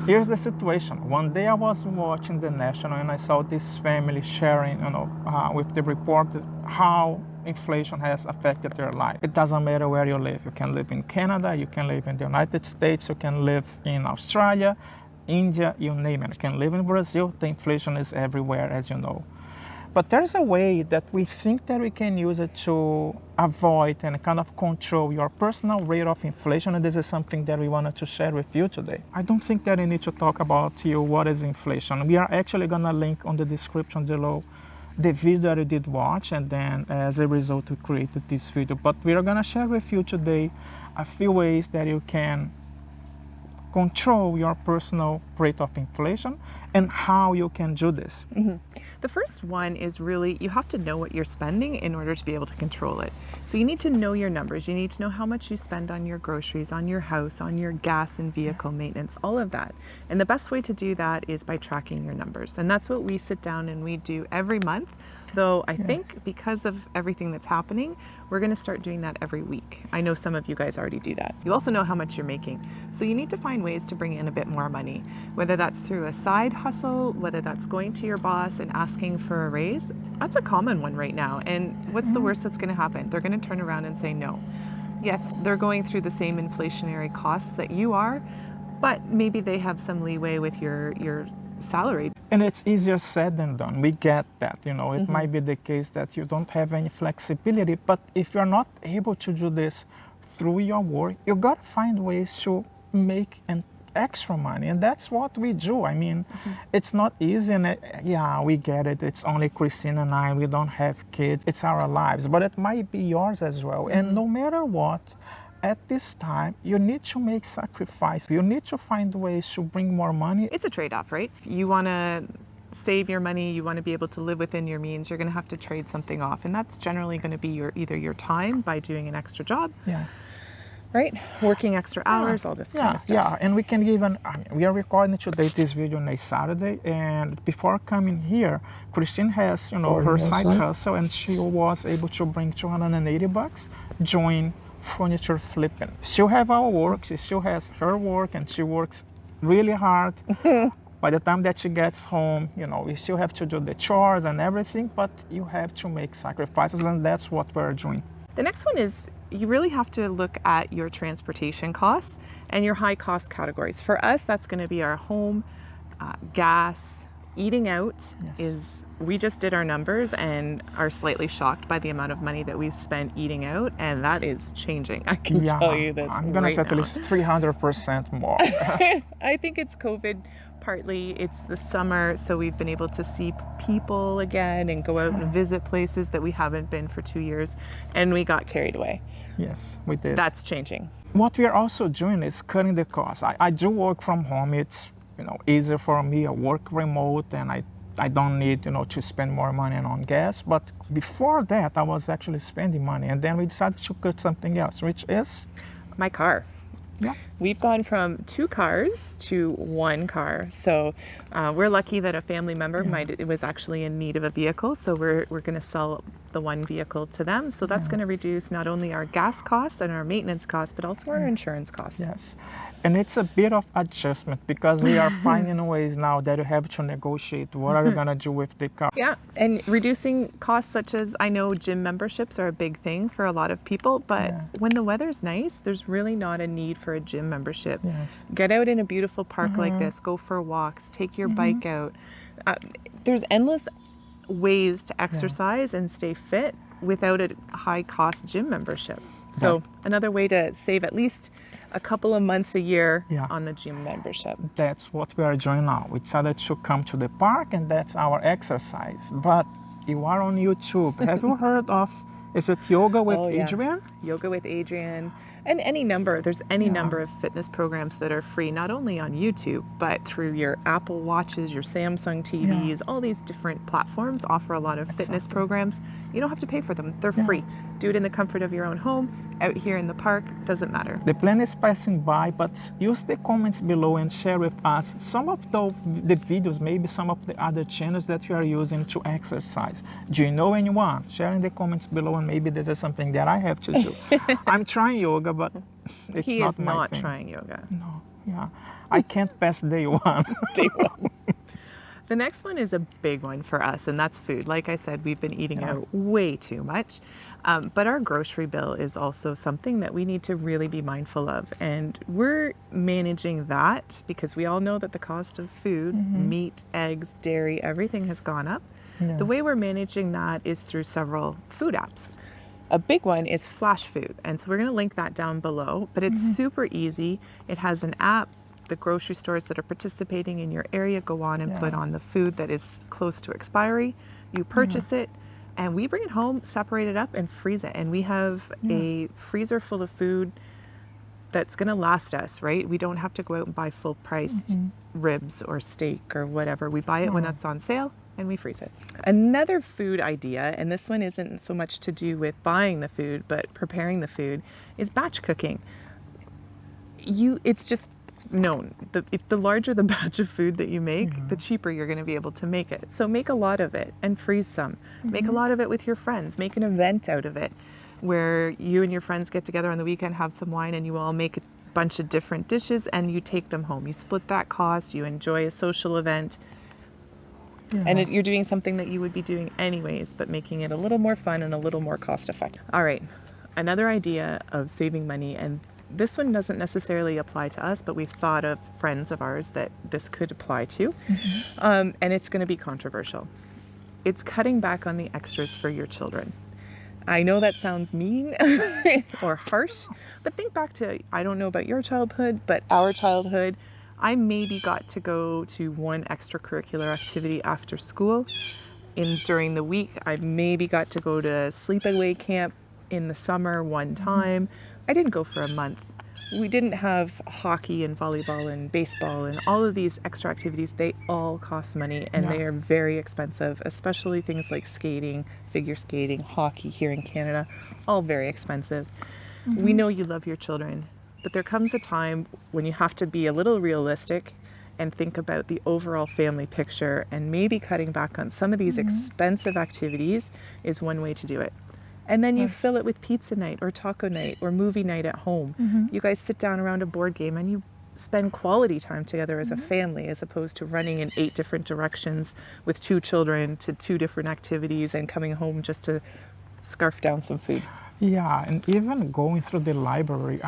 Here's the situation. One day I was watching the national and I saw this family sharing, with the report how inflation has affected their life. It doesn't matter where you live. You can live in Canada, you can live in the United States, you can live in Australia, India, you name it. You can live in Brazil. The inflation is everywhere, as you know. But there's a way that we think that we can use it to avoid and kind of control your personal rate of inflation, and this is something that we wanted to share with you today. I don't think that I need to talk about to you what is inflation. We are actually gonna link on the description below the video that you did watch, and then as a result we created this video. But we are gonna share with you today a few ways that you can control your personal rate of inflation and how you can do this. The first one is really you have to know what you're spending in order to be able to control it. So you need to know your numbers. You need to know how much you spend on your groceries, on your house, on your gas and vehicle maintenance, all of that. And the best way to do that is by tracking your numbers. And that's what we sit down and we do every month. Though I think because of everything that's happening, we're going to start doing that every week. I know some of you guys already do that. You also know how much you're making. So you need to find ways to bring in a bit more money, whether that's through a side hustle, whether that's going to your boss and asking for a raise. That's a common one right now. And what's the worst that's going to happen? They're going to turn around and say no. Yes, they're going through the same inflationary costs that you are, but maybe they have some leeway with your salary. And it's easier said than done. We get that, it might be the case that you don't have any flexibility, but if you're not able to do this through your work, you got to find ways to make an extra money. And that's what we do. I mean, it's not easy. And we get it. It's only Christine and I. We don't have kids. It's our lives, but it might be yours as well. And no matter what, at this time, you need to make sacrifice. You need to find ways to bring more money. It's a trade-off, right? If you want to save your money, you want to be able to live within your means, you're going to have to trade something off. And that's generally going to be either your time by doing an extra job, right? Working extra hours, all this kind of stuff. Yeah, and we can even, we are recording today this video on a Saturday, and before coming here, Christine has, her side hustle, and she was able to bring $280, join furniture flipping. She'll have our work, she still has her work, and she works really hard. By the time that she gets home, we still have to do the chores and everything, but you have to make sacrifices, and that's what we're doing. The next one is you really have to look at your transportation costs and your high cost categories. For us, that's going to be our home, gas, eating out. We just did our numbers and are slightly shocked by the amount of money that we've spent eating out, and that is changing. I can tell you this. I'm gonna say at least 300% more. I think it's COVID. Partly it's the summer, so we've been able to see people again and go out and visit places that we haven't been for 2 years, and we got carried away. Yes, we did. That's changing. What we are also doing is cutting the costs. I do work from home. It's easier for me. I work remote, and I don't need to spend more money on gas. But before that, I was actually spending money, and then we decided to cut something else, which is my car. Yeah. We've gone from 2 cars to 1 car. So we're lucky that a family member was actually in need of a vehicle. So we're going to sell the 1 vehicle to them. So that's going to reduce not only our gas costs and our maintenance costs, but also our insurance costs. Yes. And it's a bit of adjustment because we are finding ways now that you have to negotiate what are you going to do with the car. Yeah, and reducing costs such as, I know gym memberships are a big thing for a lot of people, but when the weather's nice, there's really not a need for a gym membership. Yes. Get out in a beautiful park like this, go for walks, take your bike out. There's endless ways to exercise and stay fit without a high cost gym membership. So another way to save at least a couple of months a year on the gym membership. That's what we are doing now. We decided to come to the park, and that's our exercise. But you are on YouTube. Have you heard of, is it Yoga with Adrian? Yoga with Adrian. And there's any number of fitness programs that are free, not only on YouTube, but through your Apple Watches, your Samsung TVs, all these different platforms offer a lot of fitness programs. You don't have to pay for them. They're free. Do it in the comfort of your own home, out here in the park, doesn't matter. The plan is passing by, but use the comments below and share with us some of the videos, maybe some of the other channels that you are using to exercise. Do you know anyone? Share in the comments below, and maybe this is something that I have to do. I'm trying yoga, but it's He not is my not thing. trying yoga. No. Yeah, I can't pass day one. Day one. The next one is a big one for us, and that's food. Like I said, we've been eating out way too much. But our grocery bill is also something that we need to really be mindful of. And we're managing that because we all know that the cost of food, meat, eggs, dairy, everything has gone up. Yeah. The way we're managing that is through several food apps. A big one is Flash Food. And so we're going to link that down below, but it's super easy. It has an app. The grocery stores that are participating in your area go on and put on the food that is close to expiry. You purchase it, and we bring it home, separate it up, and freeze it. And we have a freezer full of food that's going to last us, right? We don't have to go out and buy full priced ribs or steak or whatever. We buy it when it's on sale and we freeze it. Another food idea, and this one isn't so much to do with buying the food, but preparing the food, is batch cooking. It's just known. If the larger the batch of food that you make, the cheaper you're going to be able to make it. So make a lot of it and freeze some. Make a lot of it with your friends. Make an event out of it where you and your friends get together on the weekend, have some wine, and you all make a bunch of different dishes and you take them home. You split that cost. You enjoy a social event. And you're doing something that you would be doing anyways, but making it a little more fun and a little more cost effective. All right, another idea of saving money, and this one doesn't necessarily apply to us, but we've thought of friends of ours that this could apply to, and it's going to be controversial. It's cutting back on the extras for your children. I know that sounds mean or harsh, but think back to, I don't know about your childhood, but our childhood, I maybe got to go to one extracurricular activity after school. During the week, I maybe got to go to sleepaway camp in the summer one time. I didn't go for a month. We didn't have hockey and volleyball and baseball and all of these extra activities. They all cost money and they are very expensive, especially things like skating, figure skating, hockey here in Canada, all very expensive. We know you love your children, but there comes a time when you have to be a little realistic and think about the overall family picture, and maybe cutting back on some of these expensive activities is one way to do it. And then you fill it with pizza night or taco night or movie night at home. You guys sit down around a board game and you spend quality time together as a family, as opposed to running in 8 different directions with 2 children to 2 different activities and coming home just to scarf down some food. Yeah, and even going through the library.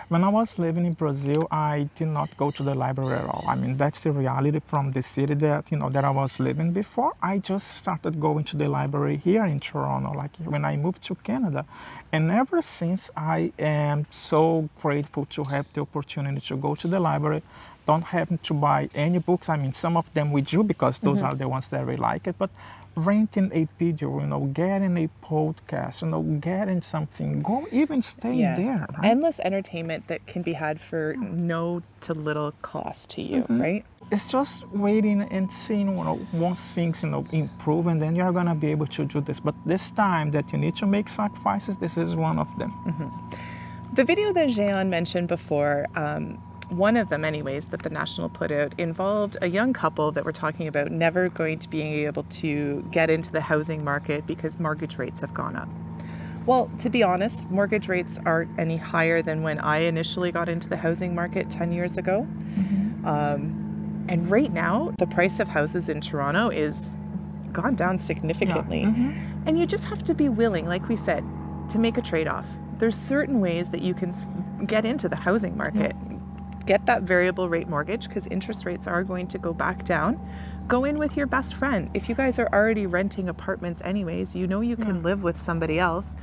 When I was living in Brazil, I did not go to the library at all. I mean, that's the reality from the city that, that I was living before. I just started going to the library here in Toronto, like when I moved to Canada. And ever since, I am so grateful to have the opportunity to go to the library. Don't have to buy any books. I mean, some of them we do because those are the ones that we like it. But renting a video, getting a podcast, getting something, even staying there. Right? Endless entertainment that can be had for no to little cost to you, right? It's just waiting and seeing, once things, improve, and then you're gonna be able to do this. But this time that you need to make sacrifices, this is one of them. The video that Jean mentioned before, one of them anyways, that the National put out, involved a young couple that were talking about never going to being able to get into the housing market because mortgage rates have gone up. Well, to be honest, mortgage rates aren't any higher than when I initially got into the housing market 10 years ago. And right now, the price of houses in Toronto is gone down significantly. And you just have to be willing, like we said, to make a trade-off. There's certain ways that you can get into the housing market. Get that variable rate mortgage because interest rates are going to go back down. Go in with your best friend. If you guys are already renting apartments anyways, you can live with somebody else.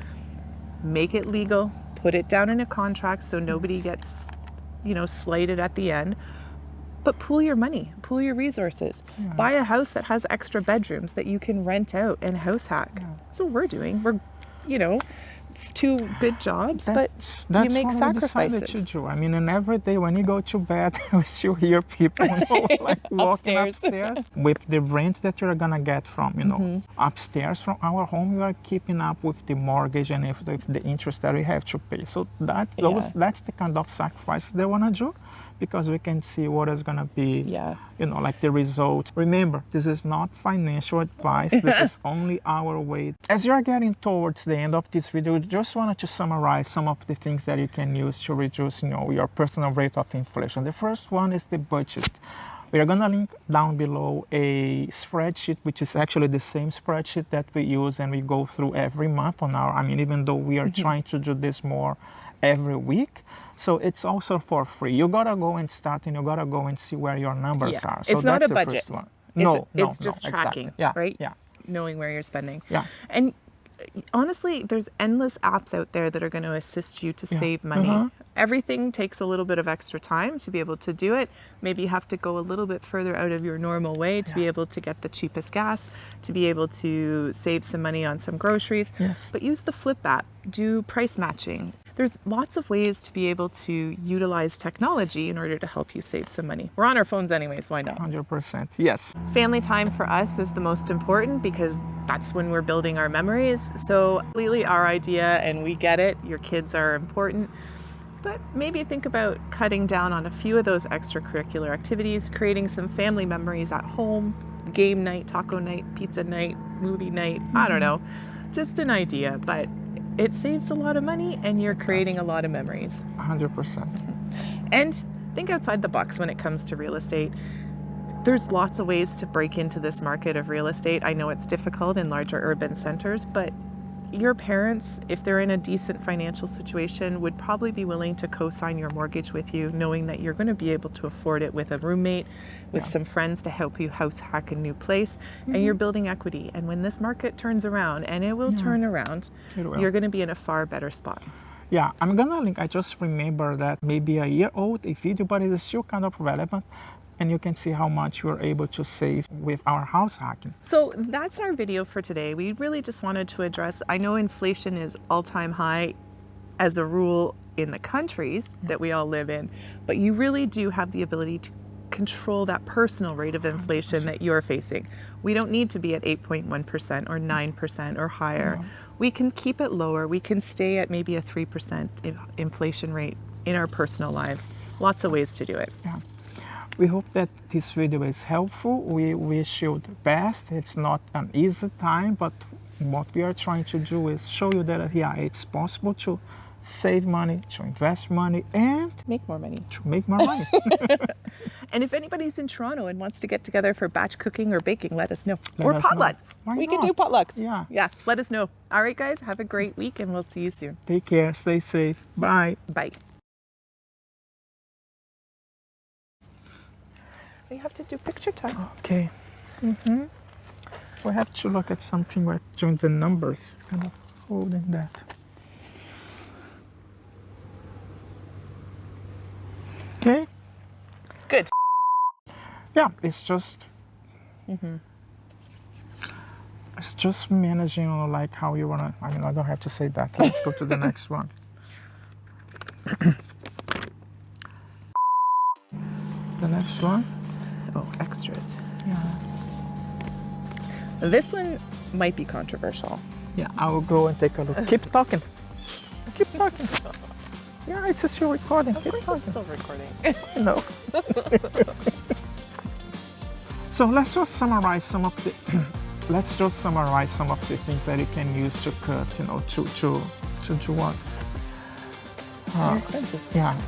Make it legal, put it down in a contract so nobody gets, slighted at the end. But pool your money, pool your resources. Buy a house that has extra bedrooms that you can rent out and house hack. That's what we're doing. We're, 2 good jobs, but you make sacrifices. To do. I mean, and every day when you go to bed, we still hear people walking upstairs. With the rent that you're gonna get from, upstairs from our home, you are keeping up with the mortgage and if the interest that we have to pay. So that's the kind of sacrifices they wanna do, because we can see what is gonna be, like the result. Remember, this is not financial advice. This is only our way. As you're getting towards the end of this video, just wanted to summarize some of the things that you can use to reduce, your personal rate of inflation. The first one is the budget. We are going to link down below a spreadsheet, which is actually the same spreadsheet that we use and we go through every month on our, even though we are trying to do this more every week. So it's also for free. You got to go and start and you got to go and see where your numbers are. So it's not that's a the budget. first one. It's just tracking, exactly. Yeah, right? Yeah. Knowing where you're spending. Yeah. And honestly, there's endless apps out there that are going to assist you to save money. Everything takes a little bit of extra time to be able to do it. Maybe you have to go a little bit further out of your normal way to be able to get the cheapest gas, to be able to save some money on some groceries. Yes. But use the Flip app, do price matching. There's lots of ways to be able to utilize technology in order to help you save some money. We're on our phones anyways, why not? 100%. Yes. Family time for us is the most important because that's when we're building our memories. So completely our idea, and we get it. Your kids are important. But maybe think about cutting down on a few of those extracurricular activities, creating some family memories at home, game night, taco night, pizza night, movie night, I don't know. Just an idea, but it saves a lot of money and you're creating a lot of memories. 100%. And think outside the box when it comes to real estate. There's lots of ways to break into this market of real estate. I know it's difficult in larger urban centers, but your parents, if they're in a decent financial situation, would probably be willing to co-sign your mortgage with you, knowing that you're going to be able to afford it with a roommate, with some friends to help you house hack a new place, and you're building equity. And when this market turns around, and it will turn around, you're going to be in a far better spot. Yeah, I'm gonna link, I just remember that maybe a year old, a video, but it is still kind of relevant. And you can see how much we're able to save with our house hacking. So that's our video for today. We really just wanted to address, I know inflation is all-time high as a rule in the countries that we all live in, but you really do have the ability to control that personal rate of inflation that you're facing. We don't need to be at 8.1% or 9% or higher. We can keep it lower. We can stay at maybe a 3% inflation rate in our personal lives. Lots of ways to do it. Yeah. We hope that this video is helpful. We wish you the best. It's not an easy time, but what we are trying to do is show you that, it's possible to save money, to invest money, and make more money. To make more money. And if anybody's in Toronto and wants to get together for batch cooking or baking, let us know. Let or us potlucks. know. We can do potlucks. Yeah. Yeah, let us know. All right, guys, have a great week, and we'll see you soon. Take care. Stay safe. Bye. Bye. We have to do picture time. Okay. We have to look at something with doing the numbers, kind of holding that. Okay. Good. Yeah, it's just it's just managing like how you wanna. I don't have to say that. Let's go to the next one. The next one. Oh, extras. Yeah. This one might be controversial. Yeah, I will go and take a look. Keep talking. Keep talking. Yeah, it's still recording. Keep talking. It's still recording. No. So let's just summarize some of the things that you can use to cut, to do what? Your expenses. Yeah.